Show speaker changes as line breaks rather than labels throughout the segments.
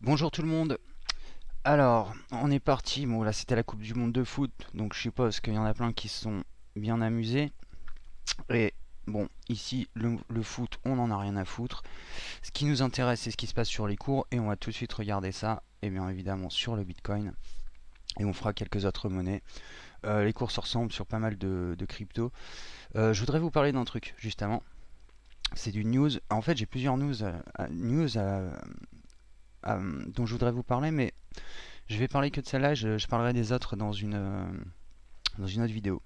Bonjour tout le monde. Alors, on est parti. Bon, là, c'était la Coupe du Monde de foot, donc je suppose qu'il y en a plein qui se sont bien amusés. Et bon, ici, le foot, on n'en a rien à foutre. Ce qui nous intéresse, c'est ce qui se passe sur les cours, et on va tout de suite regarder ça, et bien évidemment sur le Bitcoin. Et on fera quelques autres monnaies. Les cours se ressemblent sur pas mal de crypto. Je voudrais vous parler d'un truc, justement. C'est du news. En fait, j'ai plusieurs dont je voudrais vous parler, mais je vais parler que de celle-là, je parlerai des autres dans une autre vidéo.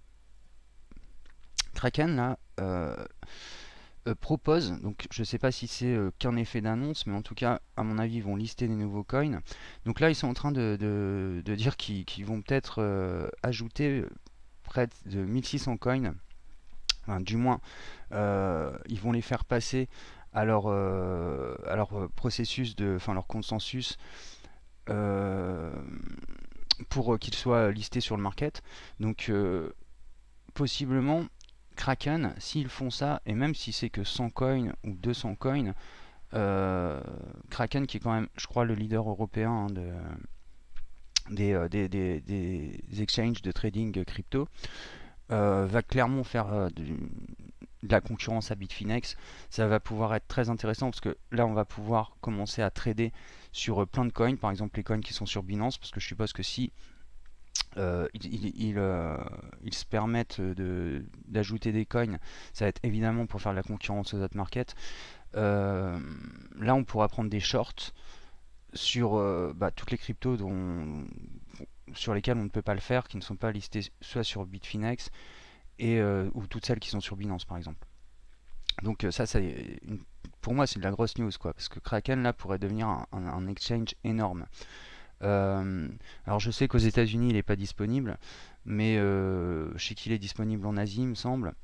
Kraken, là, propose, donc je ne sais pas si c'est qu'un effet d'annonce, mais en tout cas, à mon avis, ils vont lister des nouveaux coins. Donc là, ils sont en train de dire qu'ils vont peut-être ajouter près de 1600 coins. Enfin, du moins, ils vont les faire passer à leur processus, enfin leur consensus, euh, pour qu'ils soient listés sur le market. Donc possiblement Kraken, s'ils font ça, et même si c'est que 100 coins ou 200 coins, Kraken qui est quand même, je crois, le leader européen des exchanges de trading crypto, va clairement faire de la concurrence à Bitfinex. Ça va pouvoir être très intéressant parce que là on va pouvoir commencer à trader sur plein de coins, par exemple les coins qui sont sur Binance, parce que je suppose que si ils se permettent d'ajouter des coins, ça va être évidemment pour faire de la concurrence aux autres markets. Là, on pourra prendre des shorts sur toutes les cryptos sur lesquelles on ne peut pas le faire, qui ne sont pas listées soit sur Bitfinex ou toutes celles qui sont sur Binance par exemple. Donc pour moi c'est de la grosse news quoi, parce que Kraken là pourrait devenir un exchange énorme. Euh, alors je sais qu'aux États-Unis il n'est pas disponible, mais je sais qu'il est disponible en Asie, il me semble.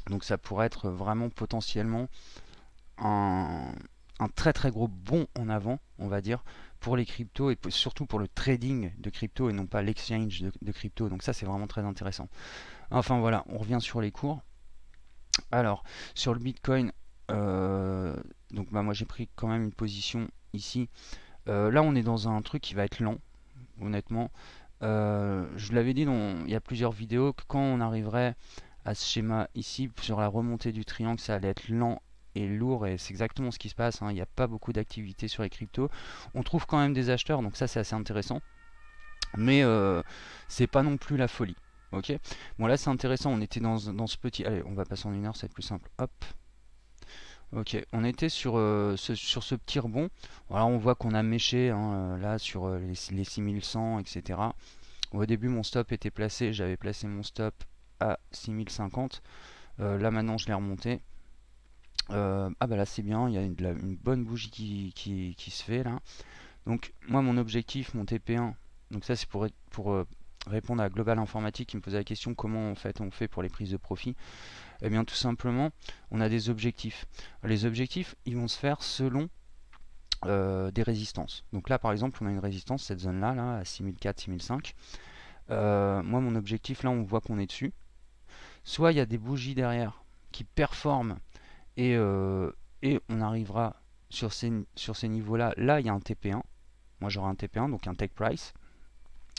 Donc ça pourrait être vraiment potentiellement un, un très très gros bond en avant, on va dire, pour les cryptos et surtout pour le trading de crypto et non pas l'exchange de crypto. Donc ça c'est vraiment très intéressant. Enfin voilà, on revient sur les cours. Alors sur le Bitcoin, euh, donc bah, moi j'ai pris quand même une position ici. Là on est dans un truc qui va être lent, honnêtement. Je l'avais dit il y a plusieurs vidéos que quand on arriverait à ce schéma ici, sur la remontée du triangle, ça allait être lent et lourd, et c'est exactement ce qui se passe, hein. Il n'y a pas beaucoup d'activité sur les cryptos. On trouve quand même des acheteurs, donc ça c'est assez intéressant, mais c'est pas non plus la folie. Ok. Bon là c'est intéressant, on était dans ce petit... Allez, on va passer en une heure, c'est plus simple. Hop. Ok, on était sur ce petit rebond. Voilà, on voit qu'on a méché hein, là sur les 6100, etc. Au début, mon stop était placé, j'avais placé mon stop à 6050. Là, maintenant, je l'ai remonté. Ah bah là, c'est bien, il y a une bonne bougie qui se fait là. Donc, moi, mon objectif, mon TP1, donc ça, c'est pour répondre à Global Informatique qui me posait la question comment en fait on fait pour les prises de profit. Eh bien, tout simplement, on a des objectifs. Les objectifs, ils vont se faire selon des résistances. Donc là, par exemple, on a une résistance, cette zone-là, là, à 6004, 6005. Moi, mon objectif, là, on voit qu'on est dessus. Soit il y a des bougies derrière qui performent et on arrivera sur ces niveaux-là. Là, il y a un TP1. Moi, j'aurai un TP1, donc un take price.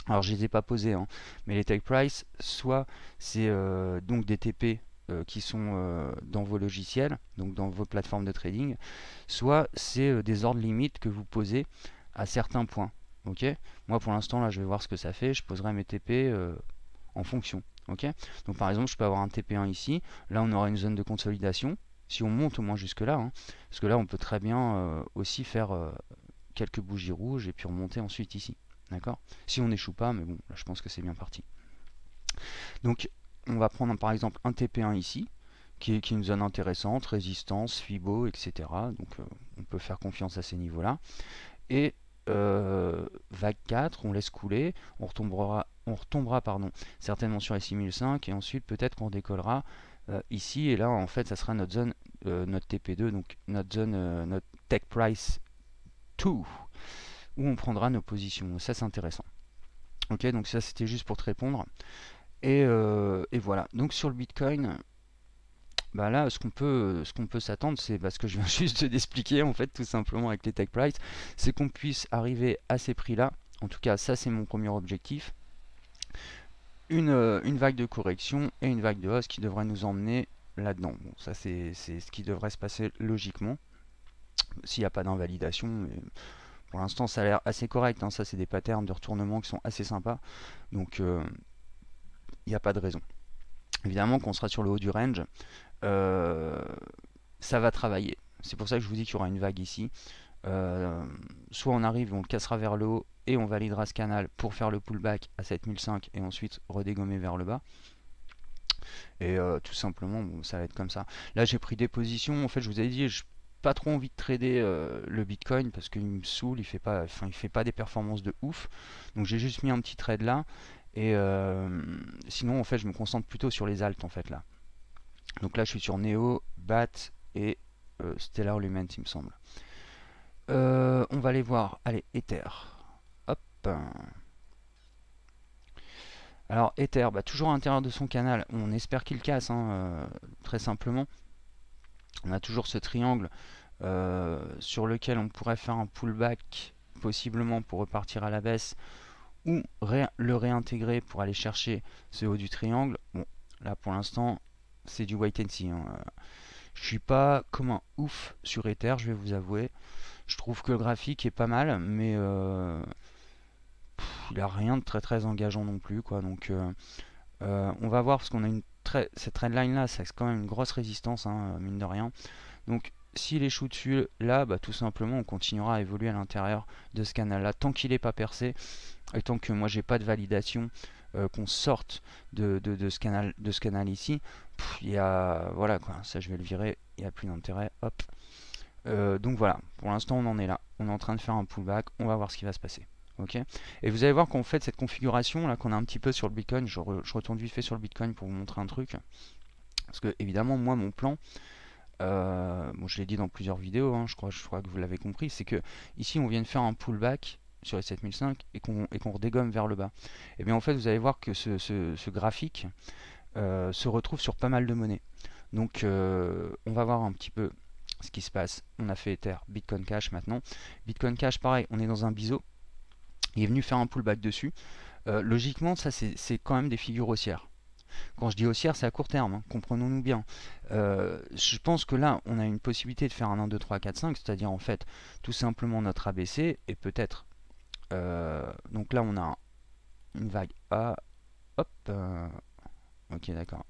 Alors, je ne les ai pas posés, hein, mais les take price, soit c'est donc des TP qui sont dans vos logiciels, donc dans vos plateformes de trading, soit c'est des ordres limites que vous posez à certains points. Ok. Moi, pour l'instant, là, je vais voir ce que ça fait. Je poserai mes TP en fonction. Ok. Donc, par exemple, je peux avoir un TP1 ici. Là, on aura une zone de consolidation. Si on monte au moins jusque là, hein, parce que là, on peut très bien aussi faire quelques bougies rouges et puis remonter ensuite ici. D'accord. Si on n'échoue pas, mais bon, là, je pense que c'est bien parti. Donc, on va prendre par exemple un TP1 ici, qui est une zone intéressante, résistance, Fibo, etc. Donc, on peut faire confiance à ces niveaux-là. Et vague 4, on laisse couler, on retombera certainement sur les 6005 et ensuite peut-être qu'on décollera ici et là en fait ça sera notre zone, notre TP2, donc notre zone, notre take price 2 où on prendra nos positions. Ça c'est intéressant. Ok, donc ça c'était juste pour te répondre. Et voilà, donc sur le Bitcoin, bah là, ce qu'on peut s'attendre, c'est ce que je viens juste d'expliquer, en fait, tout simplement avec les take price, c'est qu'on puisse arriver à ces prix-là. En tout cas, ça, c'est mon premier objectif. Une vague de correction et une vague de hausse qui devrait nous emmener là-dedans. Bon, ça, c'est ce qui devrait se passer logiquement, s'il n'y a pas d'invalidation. Mais pour l'instant, ça a l'air assez correct, hein. Ça, c'est des patterns de retournement qui sont assez sympas. Donc, il n'y a pas de raison. Évidemment qu'on sera sur le haut du range. Ça va travailler. C'est pour ça que je vous dis qu'il y aura une vague ici. Soit on arrive, on le cassera vers le haut et on validera ce canal pour faire le pullback à 7005 et ensuite redégommer vers le bas. Et tout simplement, bon, ça va être comme ça. Là, j'ai pris des positions. En fait, je vous avais dit, je n'ai pas trop envie de trader le Bitcoin parce qu'il me saoule. Il fait pas des performances de ouf. Donc, j'ai juste mis un petit trade là. Et sinon, en fait, je me concentre plutôt sur les alts en fait là. Donc là, je suis sur Neo, BAT et Stellar Lumens, il me semble. On va aller voir. Allez, Ether. Hop. Alors, Ether, toujours à l'intérieur de son canal. On espère qu'il casse, hein, très simplement. On a toujours ce triangle sur lequel on pourrait faire un pullback, possiblement pour repartir à la baisse, ou le réintégrer pour aller chercher ce haut du triangle. Bon, là, pour l'instant, c'est du wait and see, hein. Je suis pas comme un ouf sur Ether, je vais vous avouer. Je trouve que le graphique est pas mal, mais il a rien de très engageant non plus, quoi. Donc on va voir parce qu'on a cette trendline là, c'est quand même une grosse résistance, hein, mine de rien. Donc s'il échoue dessus, là, tout simplement, on continuera à évoluer à l'intérieur de ce canal là tant qu'il n'est pas percé et tant que moi j'ai pas de validation qu'on sorte de ce canal ici. Il y a voilà quoi, ça je vais le virer, il n'y a plus d'intérêt. Hop. Donc voilà, pour l'instant on en est là, on est en train de faire un pullback, on va voir ce qui va se passer. Ok. Et vous allez voir qu'en fait cette configuration là qu'on a un petit peu sur le Bitcoin, je retourne vite fait sur le Bitcoin pour vous montrer un truc. Parce que évidemment moi mon plan, bon, je l'ai dit dans plusieurs vidéos, hein, je crois que vous l'avez compris, c'est que ici on vient de faire un pullback sur les 7005 et qu'on redégomme vers le bas. Et bien en fait vous allez voir que ce graphique se retrouve sur pas mal de monnaies. Donc on va voir un petit peu ce qui se passe. On a fait Ether, Bitcoin Cash maintenant. Bitcoin Cash pareil, on est dans un biseau. Il est venu faire un pullback dessus. Logiquement ça c'est quand même des figures haussières. Quand je dis haussière, c'est à court terme, hein, comprenons-nous bien. Je pense que là, on a une possibilité de faire un 1, 2, 3, 4, 5, c'est-à-dire en fait tout simplement notre ABC et peut-être. Donc là, on a une vague A. Hop. Ok, d'accord.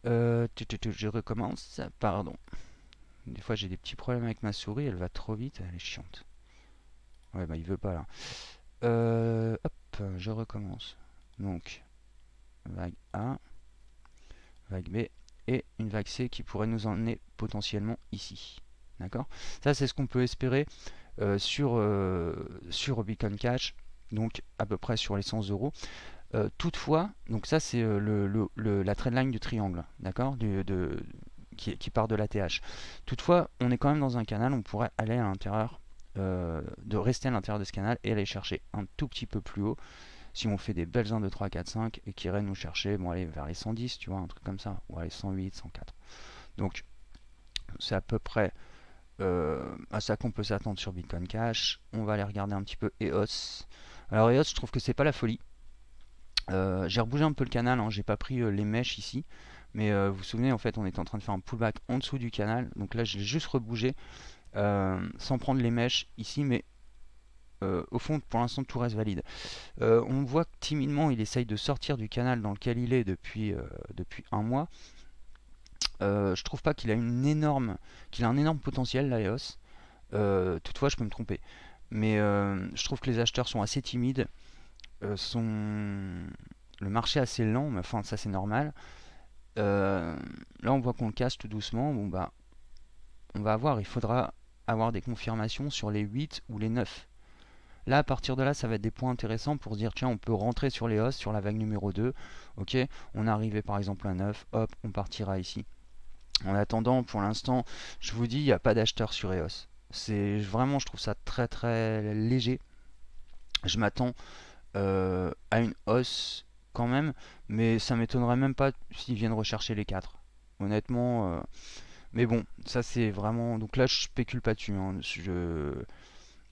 Je recommence. Pardon. Des fois, j'ai des petits problèmes avec ma souris, elle va trop vite, elle est chiante. Ouais, il veut pas là. Hop, je recommence. Donc, vague A, vague B et une vague C qui pourrait nous emmener potentiellement ici. D'accord. Ça, c'est ce qu'on peut espérer sur Bitcoin Cash, donc à peu près sur les 100 euros. Toutefois, donc ça c'est la trendline du triangle, d'accord, qui part de l'ATH. Toutefois, on est quand même dans un canal, on pourrait aller à l'intérieur, de rester à l'intérieur de ce canal et aller chercher un tout petit peu plus haut. Si on fait des belles 1, 2, 3, 4, 5 et qui irait nous chercher, bon allez, vers les 110, tu vois, un truc comme ça, ou allez 108, 104. Donc c'est à peu près à ça qu'on peut s'attendre sur Bitcoin Cash. On va aller regarder un petit peu EOS. Alors EOS, je trouve que c'est pas la folie. J'ai rebougé un peu le canal, hein, j'ai pas pris les mèches ici, mais vous vous souvenez, en fait, on était en train de faire un pullback en dessous du canal, donc là, j'ai juste rebougé sans prendre les mèches ici, mais au fond, pour l'instant, tout reste valide. On voit que timidement, il essaye de sortir du canal dans lequel il est depuis un mois. Je trouve pas qu'il a un énorme potentiel, la EOS. Toutefois, je peux me tromper, mais je trouve que les acheteurs sont assez timides. Le marché est assez lent, mais enfin ça c'est normal. Là on voit qu'on le casse tout doucement. Bon on va avoir, il faudra avoir des confirmations sur les 8 ou les 9. Là à partir de là ça va être des points intéressants pour se dire tiens on peut rentrer sur les hausses sur la vague numéro 2. Ok, on est arrivé par exemple à 9, hop on partira ici. En attendant pour l'instant je vous dis il n'y a pas d'acheteur sur EOS. C'est vraiment, je trouve ça très léger. Je m'attends à une hausse quand même, mais ça m'étonnerait même pas s'ils viennent rechercher les 4. honnêtement. Mais bon, ça c'est vraiment. Donc là, je spécule pas dessus, hein.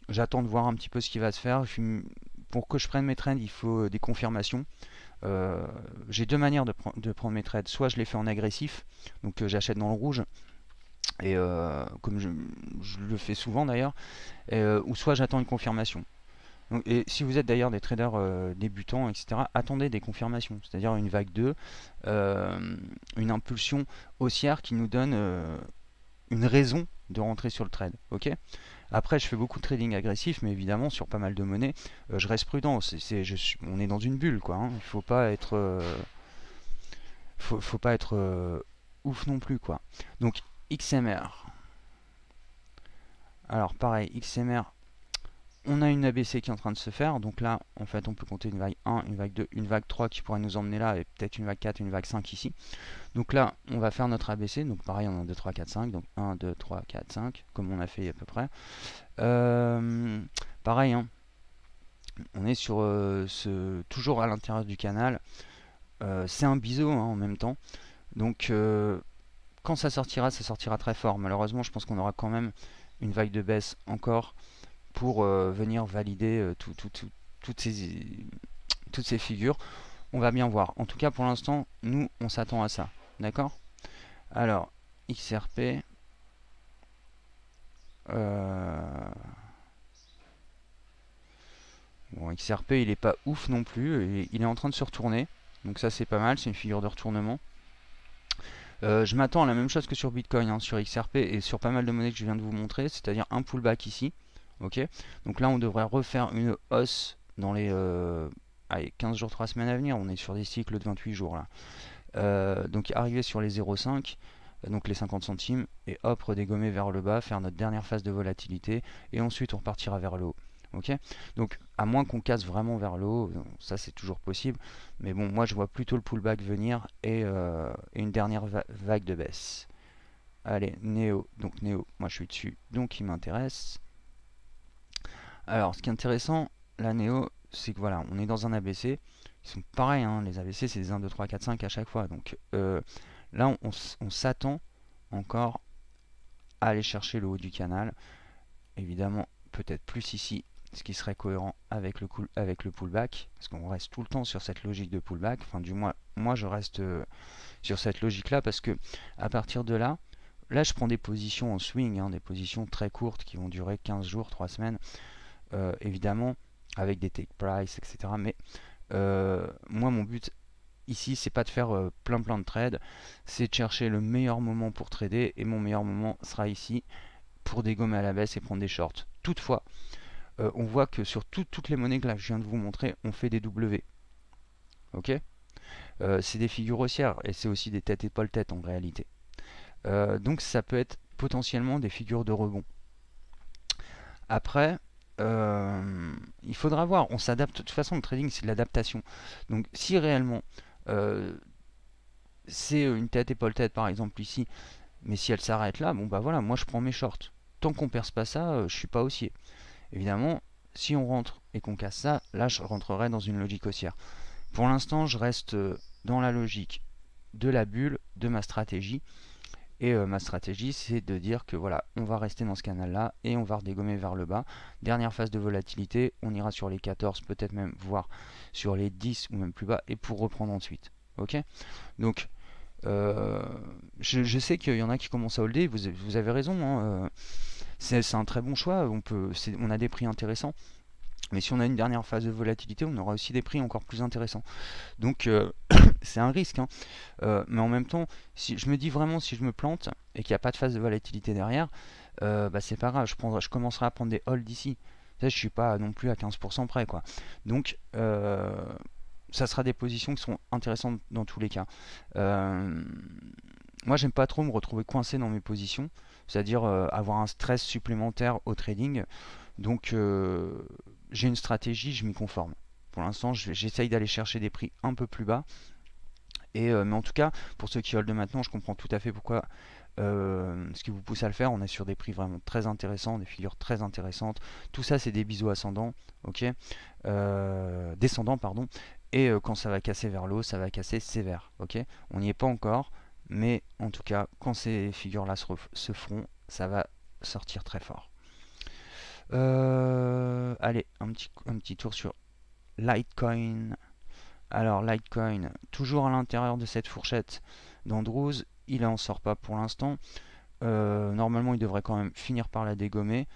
J'attends de voir un petit peu ce qui va se faire. Pour que je prenne mes trades, il faut des confirmations. J'ai deux manières de prendre mes trades. Soit je les fais en agressif, donc j'achète dans le rouge, et comme je le fais souvent d'ailleurs, ou soit j'attends une confirmation. Donc, et si vous êtes d'ailleurs des traders débutants, etc., attendez des confirmations, c'est-à-dire une vague 2, une impulsion haussière qui nous donne une raison de rentrer sur le trade. Ok. Après, je fais beaucoup de trading agressif, mais évidemment, sur pas mal de monnaies, je reste prudent. On est dans une bulle, quoi, hein. Il faut pas être, faut pas être ouf non plus, quoi. Donc, XMR. Alors, pareil, XMR, on a une ABC qui est en train de se faire. Donc là, en fait, on peut compter une vague 1, une vague 2, une vague 3 qui pourrait nous emmener là, et peut-être une vague 4, une vague 5 ici. Donc là, on va faire notre ABC. Donc pareil, on a 2, 3, 4, 5. Donc 1, 2, 3, 4, 5, comme on a fait à peu près. Pareil, hein, on est sur toujours à l'intérieur du canal. C'est un biseau, hein, en même temps. Donc quand ça sortira très fort. Malheureusement, je pense qu'on aura quand même une vague de baisse encore pour venir valider toutes ces figures. On va bien voir. En tout cas, pour l'instant, nous, on s'attend à ça. D'accord? Alors, XRP. Bon, XRP, il est pas ouf non plus. Il est en train de se retourner. Donc ça, c'est pas mal. C'est une figure de retournement. Je m'attends à la même chose que sur Bitcoin, hein, sur XRP et sur pas mal de monnaies que je viens de vous montrer, c'est-à-dire un pullback ici. Ok. Donc là, on devrait refaire une hausse dans les 15 jours, 3 semaines à venir. On est sur des cycles de 28 jours là. Donc arriver sur les 0,5, donc les 50 centimes, et hop, redégommer vers le bas, faire notre dernière phase de volatilité, et ensuite on repartira vers le haut. Ok. Donc à moins qu'on casse vraiment vers le haut, ça c'est toujours possible, mais bon, moi je vois plutôt le pullback venir et une dernière vague de baisse. Allez, Néo, donc Néo, moi je suis dessus, donc il m'intéresse. Alors ce qui est intéressant, la Néo, c'est que voilà, on est dans un ABC, ils sont pareils, hein, les ABC c'est des 1, 2, 3, 4, 5 à chaque fois, donc là on s'attend encore à aller chercher le haut du canal, évidemment peut-être plus ici, ce qui serait cohérent avec le pullback, parce qu'on reste tout le temps sur cette logique de pullback, enfin du moins moi je reste sur cette logique là, parce que à partir de là je prends des positions en swing, hein, des positions très courtes qui vont durer 15 jours, 3 semaines, évidemment avec des take price, etc. Mais moi mon but ici c'est pas de faire plein de trades, c'est de chercher le meilleur moment pour trader, et mon meilleur moment sera ici pour dégommer à la baisse et prendre des shorts. Toutefois, on voit que sur toutes les monnaies que là je viens de vous montrer, on fait des W. Ok. C'est des figures haussières et c'est aussi des têtes épaules tête en réalité. Donc ça peut être potentiellement des figures de rebond. Après, il faudra voir. On s'adapte. De toute façon, le trading c'est de l'adaptation. Donc si réellement c'est une tête épaule tête par exemple ici, mais si elle s'arrête là, bon bah voilà, moi je prends mes shorts. Tant qu'on perce pas ça, je suis pas haussier. Évidemment, si on rentre et qu'on casse ça, là je rentrerai dans une logique haussière. Pour l'instant, je reste dans la logique de la bulle, de ma stratégie. Et ma stratégie, c'est de dire que voilà, on va rester dans ce canal-là et on va redégommer vers le bas. Dernière phase de volatilité, on ira sur les 14, peut-être même voir sur les 10 ou même plus bas, et pour reprendre ensuite. Ok. Donc, je sais qu'il y en a qui commencent à holder, vous avez raison, hein, c'est un très bon choix, on a des prix intéressants, mais si on a une dernière phase de volatilité, on aura aussi des prix encore plus intéressants. Donc c'est un risque, hein. Mais en même temps, si je me dis vraiment, si je me plante et qu'il n'y a pas de phase de volatilité derrière, bah c'est pas grave, je commencerai à prendre des holds ici. Ça, je suis pas non plus à 15% près, quoi. Donc ça sera des positions qui seront intéressantes dans tous les cas. Moi, j'aime pas trop me retrouver coincé dans mes positions, c'est-à-dire avoir un stress supplémentaire au trading. Donc j'ai une stratégie, je m'y conforme. Pour l'instant, j'essaye d'aller chercher des prix un peu plus bas. Mais en tout cas, pour ceux qui holdent maintenant, je comprends tout à fait pourquoi ce qui vous pousse à le faire. On est sur des prix vraiment très intéressants, des figures très intéressantes. Tout ça, c'est des biseaux ascendants, ok, descendants, pardon. Et quand ça va casser vers le haut, ça va casser sévère, ok. On n'y est pas encore, mais en tout cas, quand ces figures-là se feront, ça va sortir très fort. Allez, un petit tour sur Litecoin. Alors Litecoin, toujours à l'intérieur de cette fourchette d'Andrews, il en sort pas pour l'instant. Normalement, il devrait quand même finir par la dégommer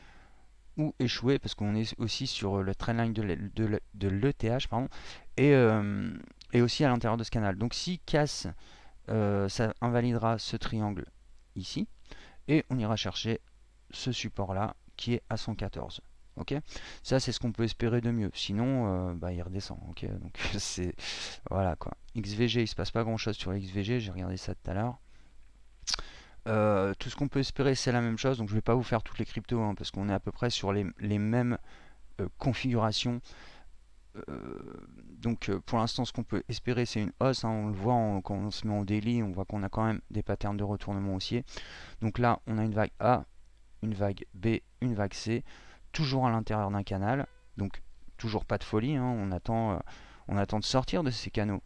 ou échouer parce qu'on est aussi sur le trendline de l'ETH, pardon, et aussi à l'intérieur de ce canal. Donc s'il casse, ça invalidera ce triangle ici et on ira chercher ce support là qui est à 114. Ok, ça c'est ce qu'on peut espérer de mieux. Sinon, bah, il redescend. Ok, donc c'est voilà quoi. XVG, il se passe pas grand chose sur XVG. J'ai regardé ça tout à l'heure. Tout ce qu'on peut espérer, c'est la même chose. Donc je vais pas vous faire toutes les cryptos hein, parce qu'on est à peu près sur les mêmes configurations. Donc pour l'instant, ce qu'on peut espérer, c'est une hausse. Hein. On le voit quand on se met en daily, on voit qu'on a quand même des patterns de retournement haussier. Donc là, on a une vague A, une vague B, une vague C, toujours à l'intérieur d'un canal. Donc toujours pas de folie. Hein. On attend de sortir de ces canaux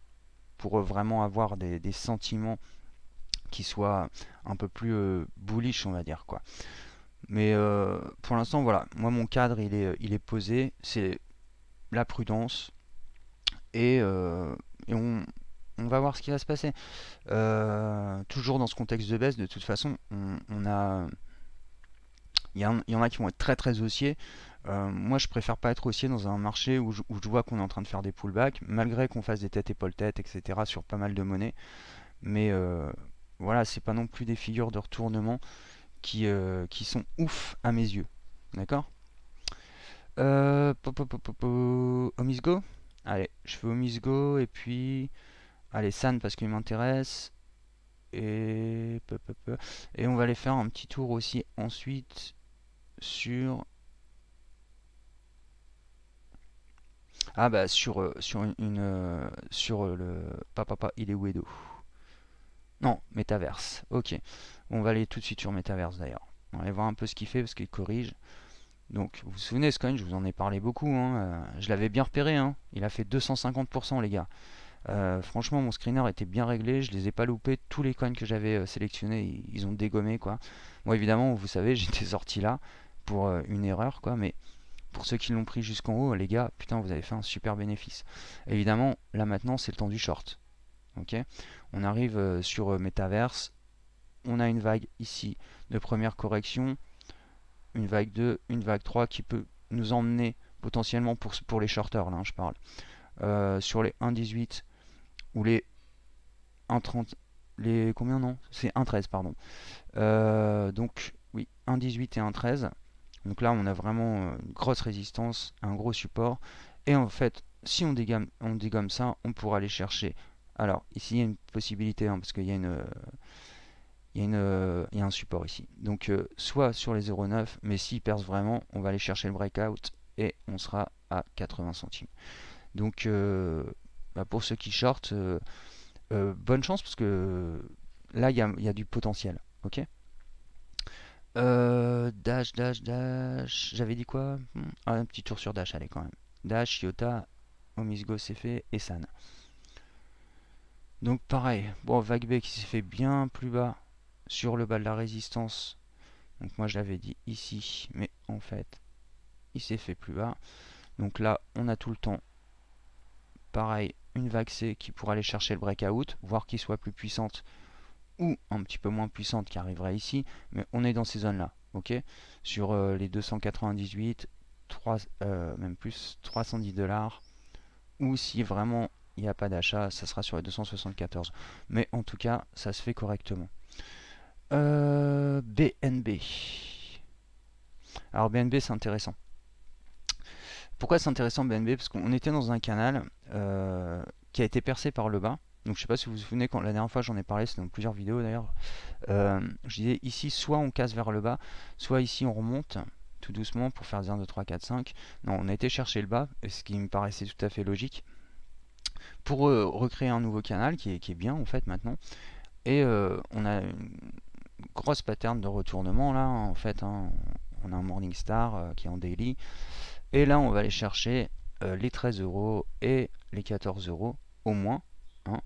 pour vraiment avoir des sentiments qui soient un peu plus bullish, on va dire quoi. Mais pour l'instant, voilà, moi mon cadre il est posé, c'est la prudence et on va voir ce qui va se passer. Toujours dans ce contexte de baisse, de toute façon, il y en a qui vont être très très haussiers. Moi, je préfère pas être haussier dans un marché où je vois qu'on est en train de faire des pullbacks, malgré qu'on fasse des têtes épaules tête, etc. sur pas mal de monnaies. Mais voilà, c'est pas non plus des figures de retournement qui sont ouf à mes yeux. D'accord. Omisgo. Allez, je fais Omisgo et puis allez San parce qu'il m'intéresse et on va aller faire un petit tour aussi ensuite sur sur le papa il est où Edo. Non, Metaverse. Ok. On va aller tout de suite sur Metaverse d'ailleurs. On va aller voir un peu ce qu'il fait parce qu'il corrige. Donc, vous vous souvenez, ce coin, je vous en ai parlé beaucoup. Hein, je l'avais bien repéré. Hein. Il a fait 250%, les gars. Franchement, mon screener était bien réglé. Je les ai pas loupés. Tous les coins que j'avais sélectionnés, ils ont dégommé, quoi. Moi, évidemment, vous savez, j'étais sorti là pour une erreur, quoi. Mais pour ceux qui l'ont pris jusqu'en haut, les gars, putain, vous avez fait un super bénéfice. Évidemment, là maintenant, c'est le temps du short. Ok. On arrive sur Metaverse. On a une vague ici de première correction. Une vague 2, une vague 3 qui peut nous emmener potentiellement pour les shorters, là, hein, je parle. Sur les 1,18 ou les 1,30, les combien non? C'est 1,13 pardon. Donc oui, 1,18 et 1,13. Donc là, on a vraiment une grosse résistance, un gros support. Et en fait, si on dégomme ça, on pourra aller chercher. Alors ici, il y a une possibilité, hein, parce qu'il y a il y a un support ici. Donc soit sur les 0,9, mais s'il perce vraiment, on va aller chercher le breakout et on sera à 80 centimes. Donc pour ceux qui shortent, bonne chance parce que là il y a du potentiel. Ok. Dash. J'avais dit quoi? Un petit tour sur Dash, allez quand même. Dash, Iota, Omisgo c'est fait et San. Donc pareil, bon, vague B qui s'est fait bien plus bas sur le bas de la résistance. Donc moi je l'avais dit ici, mais en fait il s'est fait plus bas. Donc là on a tout le temps. Pareil, une vague C qui pourra aller chercher le breakout, voir qu'il soit plus puissante ou un petit peu moins puissante qui arriverait ici, mais on est dans ces zones là, ok. Sur les 298, 3, même plus 310 $, ou si vraiment il n'y a pas d'achat, ça sera sur les 274. Mais en tout cas, ça se fait correctement. BNB. Alors BNB c'est intéressant. Pourquoi c'est intéressant BNB? Parce qu'on était dans un canal qui a été percé par le bas. Donc je sais pas si vous vous souvenez, quand la dernière fois j'en ai parlé, c'est dans plusieurs vidéos d'ailleurs. Je disais ici soit on casse vers le bas, soit ici on remonte tout doucement pour faire 1, 2, 3, 4, 5. Non, on a été chercher le bas, ce qui me paraissait tout à fait logique, pour recréer un nouveau canal qui est bien en fait maintenant. Et on a une grosse pattern de retournement là en fait. Hein. On a un Morningstar qui est en daily. Et là on va aller chercher les 13 € et les 14 € au moins. Hein.